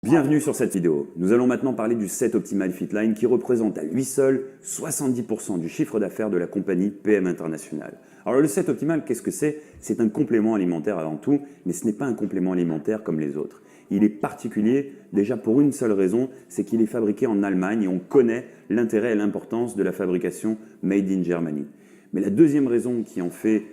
Bienvenue sur cette vidéo. Nous allons maintenant parler du set Optimal Fitline qui représente à lui seul 70% du chiffre d'affaires de la compagnie PM International. Alors le set Optimal, qu'est-ce que c'est? C'est un complément alimentaire avant tout, mais ce n'est pas un complément alimentaire comme les autres. Il est particulier déjà pour une seule raison, c'est qu'il est fabriqué en Allemagne et on connaît l'intérêt et l'importance de la fabrication Made in Germany. Mais la deuxième raison qui en fait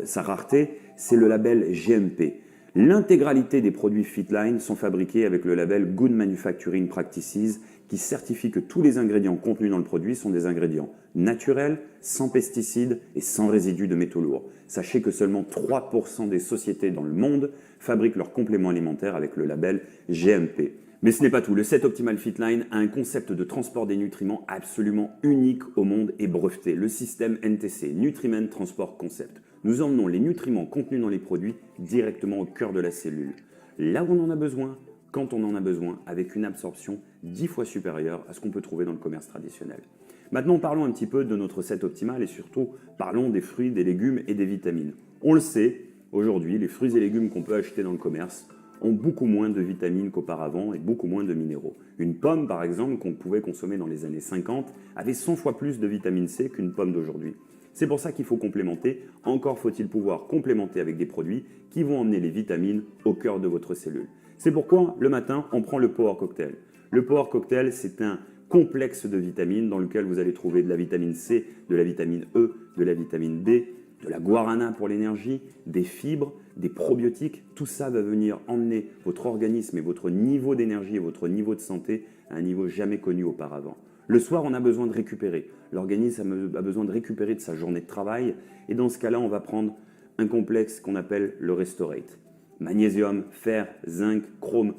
sa rareté, c'est le label GMP. L'intégralité des produits Fitline sont fabriqués avec le label Good Manufacturing Practices qui certifie que tous les ingrédients contenus dans le produit sont des ingrédients naturels, sans pesticides et sans résidus de métaux lourds. Sachez que seulement 3% des sociétés dans le monde fabriquent leurs compléments alimentaires avec le label GMP. Mais ce n'est pas tout. Le set Optimal Fitline a un concept de transport des nutriments absolument unique au monde et breveté. Le système NTC, Nutriment Transport Concept. Nous emmenons les nutriments contenus dans les produits directement au cœur de la cellule. Là où on en a besoin, quand on en a besoin, avec une absorption 10 fois supérieure à ce qu'on peut trouver dans le commerce traditionnel. Maintenant, parlons un petit peu de notre set optimal et surtout, parlons des fruits, des légumes et des vitamines. On le sait, aujourd'hui, les fruits et légumes qu'on peut acheter dans le commerce ont beaucoup moins de vitamines qu'auparavant et beaucoup moins de minéraux. Une pomme, par exemple, qu'on pouvait consommer dans les années 50, avait 100 fois plus de vitamine C qu'une pomme d'aujourd'hui. C'est pour ça qu'il faut complémenter. Encore faut-il pouvoir complémenter avec des produits qui vont emmener les vitamines au cœur de votre cellule. C'est pourquoi, le matin, on prend le Power Cocktail. Le Power Cocktail, c'est un complexe de vitamines dans lequel vous allez trouver de la vitamine C, de la vitamine E, de la vitamine D, de la guarana pour l'énergie, des fibres, des probiotiques. Tout ça va venir emmener votre organisme et votre niveau d'énergie et votre niveau de santé à un niveau jamais connu auparavant. Le soir, on a besoin de récupérer. L'organisme a besoin de récupérer de sa journée de travail. Et dans ce cas-là, on va prendre un complexe qu'on appelle le Restorate. Magnésium, fer, zinc, chrome,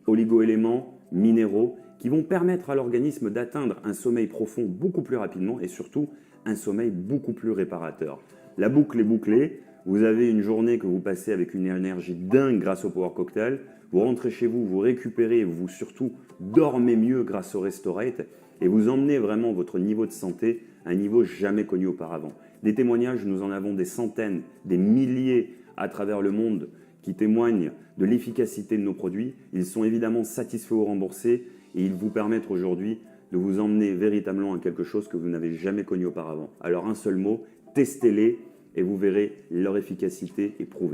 oligo-éléments, minéraux qui vont permettre à l'organisme d'atteindre un sommeil profond beaucoup plus rapidement et surtout un sommeil beaucoup plus réparateur. La boucle est bouclée. Vous avez une journée que vous passez avec une énergie dingue grâce au Power Cocktail. Vous rentrez chez vous, vous récupérez et vous surtout dormez mieux grâce au Restorate et vous emmenez vraiment votre niveau de santé à un niveau jamais connu auparavant. Des témoignages, nous en avons des centaines, des milliers à travers le monde qui témoignent de l'efficacité de nos produits. Ils sont évidemment satisfaits ou remboursés et ils vous permettent aujourd'hui de vous emmener véritablement à quelque chose que vous n'avez jamais connu auparavant. Alors un seul mot, testez-les et vous verrez leur efficacité est prouvée.